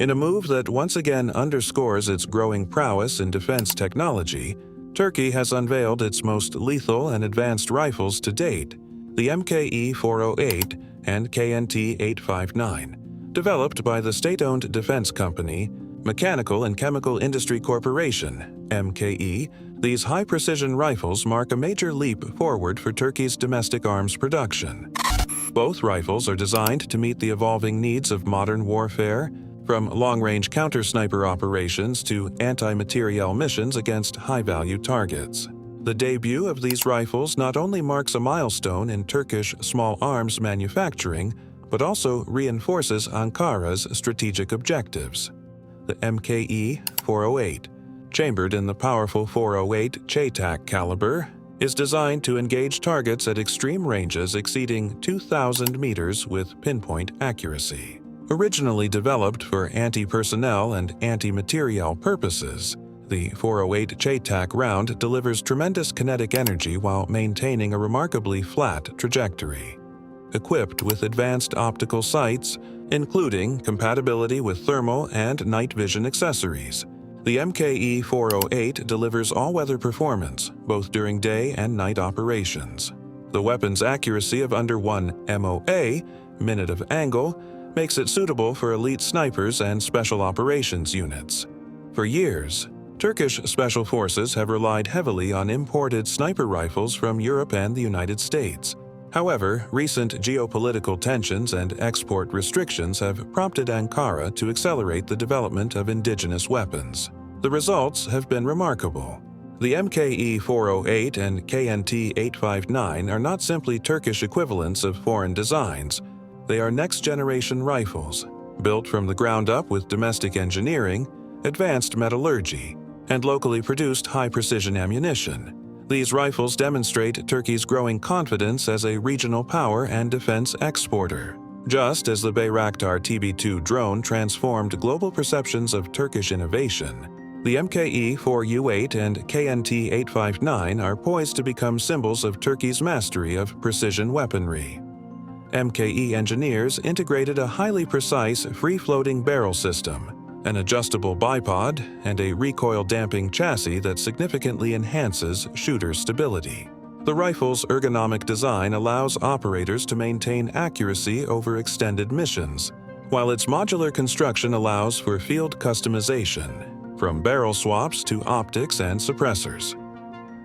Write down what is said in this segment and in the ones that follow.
In a move that once again underscores its growing prowess in defense technology, Turkey has unveiled its most lethal and advanced rifles to date, the MKE-408 and KNT-859. Developed by the state-owned defense company, Mechanical and Chemical Industry Corporation, MKE, these high-precision rifles mark a major leap forward for Turkey's domestic arms production. Both rifles are designed to meet the evolving needs of modern warfare, from long-range counter-sniper operations to anti-materiel missions against high-value targets. The debut of these rifles not only marks a milestone in Turkish small arms manufacturing, but also reinforces Ankara's strategic objectives. The MKE-408, chambered in the powerful 408 CheyTac caliber, is designed to engage targets at extreme ranges exceeding 2,000 meters with pinpoint accuracy. Originally developed for anti-personnel and anti-materiel purposes, the 408 CheyTac round delivers tremendous kinetic energy while maintaining a remarkably flat trajectory. Equipped with advanced optical sights, including compatibility with thermal and night vision accessories, the MKE-408 delivers all-weather performance, both during day and night operations. The weapon's accuracy of under 1 MOA, minute of angle, makes it suitable for elite snipers and special operations units. For years, Turkish special forces have relied heavily on imported sniper rifles from Europe and the United States. However, recent geopolitical tensions and export restrictions have prompted Ankara to accelerate the development of indigenous weapons. The results have been remarkable. The MKE-408 and KNT-859 are not simply Turkish equivalents of foreign designs. They are next-generation rifles, built from the ground up with domestic engineering, advanced metallurgy, and locally produced high-precision ammunition. These rifles demonstrate Turkey's growing confidence as a regional power and defense exporter. Just as the Bayraktar TB2 drone transformed global perceptions of Turkish innovation, the MKE-408 and KNT-859 are poised to become symbols of Turkey's mastery of precision weaponry. MKE engineers integrated a highly precise free-floating barrel system, an adjustable bipod, and a recoil-damping chassis that significantly enhances shooter stability. The rifle's ergonomic design allows operators to maintain accuracy over extended missions, while its modular construction allows for field customization, from barrel swaps to optics and suppressors.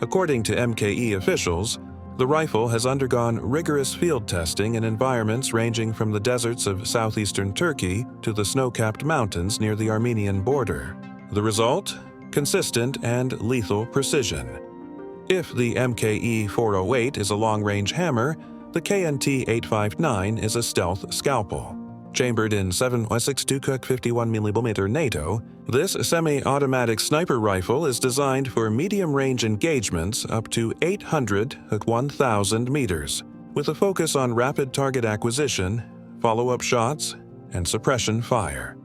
According to MKE officials, the rifle has undergone rigorous field testing in environments ranging from the deserts of southeastern Turkey to the snow-capped mountains near the Armenian border. The result? Consistent and lethal precision. If the MKE-408 is a long-range hammer, the KNT-859 is a stealth scalpel. Chambered in 7.62 51mm NATO, this semi-automatic sniper rifle is designed for medium-range engagements up to 800 at 1,000 meters, with a focus on rapid target acquisition, follow-up shots, and suppression fire.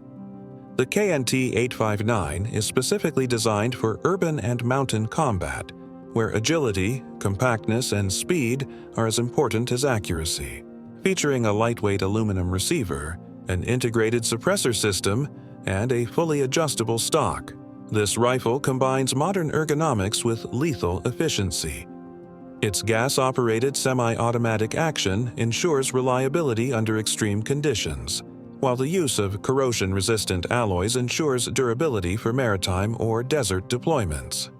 The KNT-859 is specifically designed for urban and mountain combat, where agility, compactness, and speed are as important as accuracy. Featuring a lightweight aluminum receiver, an integrated suppressor system, and a fully adjustable stock, this rifle combines modern ergonomics with lethal efficiency. Its gas-operated semi-automatic action ensures reliability under extreme conditions, while the use of corrosion-resistant alloys ensures durability for maritime or desert deployments.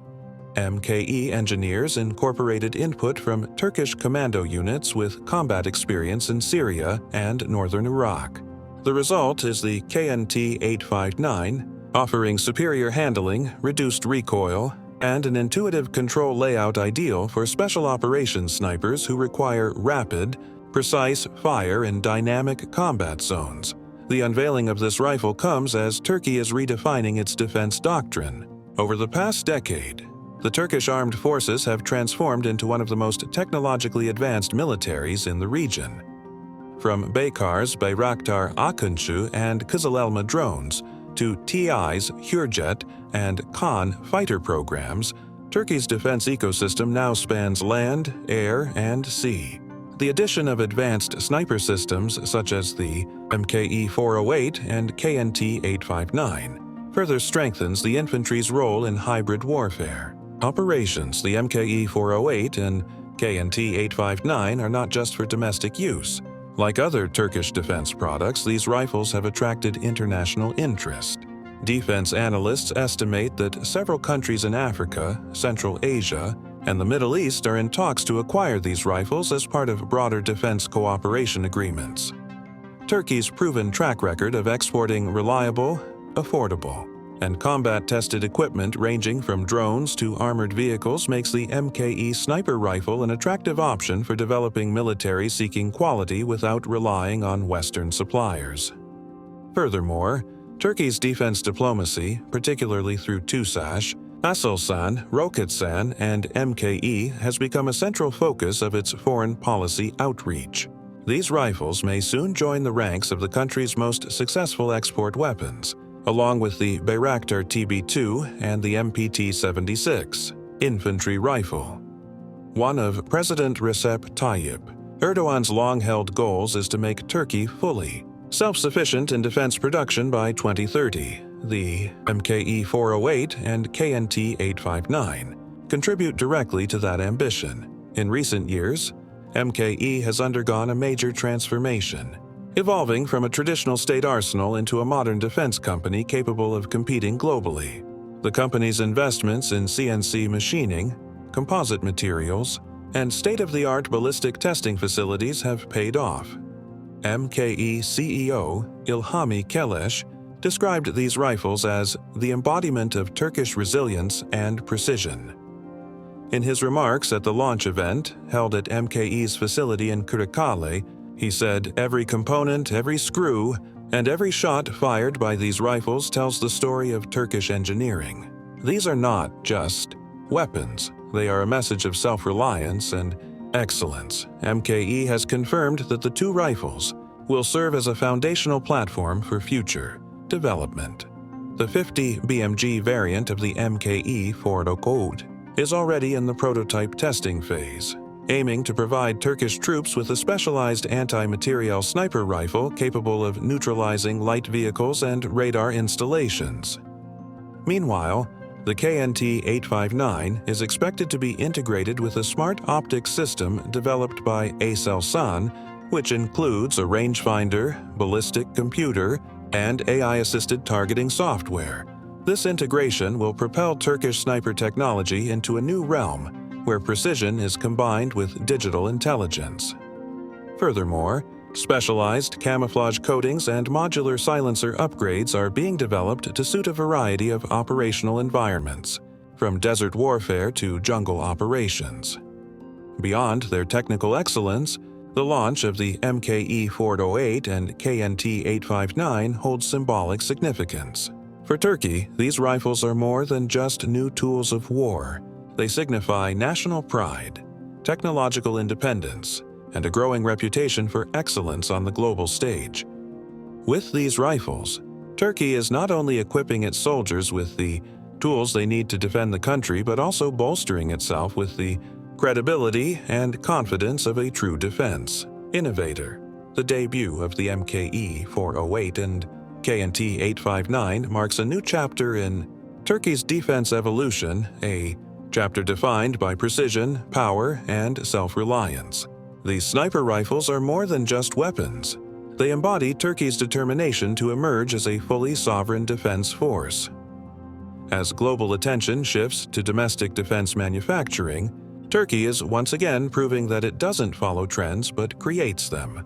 MKE engineers incorporated input from Turkish commando units with combat experience in Syria and northern Iraq. The result is the KNT-859, offering superior handling, reduced recoil, and an intuitive control layout ideal for special operations snipers who require rapid, precise fire in dynamic combat zones. The unveiling of this rifle comes as Turkey is redefining its defense doctrine. Over the past decade, the Turkish armed forces have transformed into one of the most technologically advanced militaries in the region. From Baykar's Bayraktar Akıncı and Kızılelma drones to TI's Hürjet and Khan fighter programs, Turkey's defense ecosystem now spans land, air, and sea. The addition of advanced sniper systems such as the MKE-408 and KNT-859, further strengthens the infantry's role in hybrid warfare. Operations: the MKE-408 and KNT-859 are not just for domestic use. Like other Turkish defense products, these rifles have attracted international interest. Defense analysts estimate that several countries in Africa, Central Asia, and the Middle East are in talks to acquire these rifles as part of broader defense cooperation agreements. Turkey's proven track record of exporting reliable, affordable, and combat-tested equipment ranging from drones to armored vehicles makes the MKE sniper rifle an attractive option for developing military seeking quality without relying on Western suppliers. Furthermore, Turkey's defense diplomacy, particularly through TÜBİTAK, ASELSAN, ROKETSAN, and MKE, has become a central focus of its foreign policy outreach. These rifles may soon join the ranks of the country's most successful export weapons, along with the Bayraktar TB2 and the MPT-76 infantry rifle. One of President Recep Tayyip Erdogan's long-held goals is to make Turkey fully self-sufficient in defense production by 2030. The MKE-408 and KNT-859 contribute directly to that ambition. In recent years, MKE has undergone a major transformation, evolving from a traditional state arsenal into a modern defense company capable of competing globally. The company's investments in CNC machining, composite materials, and state-of-the-art ballistic testing facilities have paid off. MKE CEO Ilhami Keleş described these rifles as the embodiment of Turkish resilience and precision. In his remarks at the launch event, held at MKE's facility in Kırıkkale, he said, "Every component, every screw, and every shot fired by these rifles tells the story of Turkish engineering. These are not just weapons. They are a message of self-reliance and excellence." MKE has confirmed that the two rifles will serve as a foundational platform for future development. The 50 BMG variant of the MKE-408 is already in the prototype testing phase, aiming to provide Turkish troops with a specialized anti-materiel sniper rifle capable of neutralizing light vehicles and radar installations. Meanwhile, the KNT-859 is expected to be integrated with a smart optics system developed by ASELSAN, which includes a rangefinder, ballistic computer, and AI-assisted targeting software. This integration will propel Turkish sniper technology into a new realm, where precision is combined with digital intelligence. Furthermore, specialized camouflage coatings and modular silencer upgrades are being developed to suit a variety of operational environments, from desert warfare to jungle operations. Beyond their technical excellence, the launch of the MKE-408 and KNT-859 holds symbolic significance. For Turkey, these rifles are more than just new tools of war. They signify national pride, technological independence, and a growing reputation for excellence on the global stage. With these rifles, Turkey is not only equipping its soldiers with the tools they need to defend the country, but also bolstering itself with the credibility and confidence of a true defense innovator. The debut of the MKE-408 and KNT-859 marks a new chapter in Turkey's defense evolution, a chapter defined by precision, power, and self-reliance. These sniper rifles are more than just weapons. They embody Turkey's determination to emerge as a fully sovereign defense force. As global attention shifts to domestic defense manufacturing, Turkey is once again proving that it doesn't follow trends but creates them.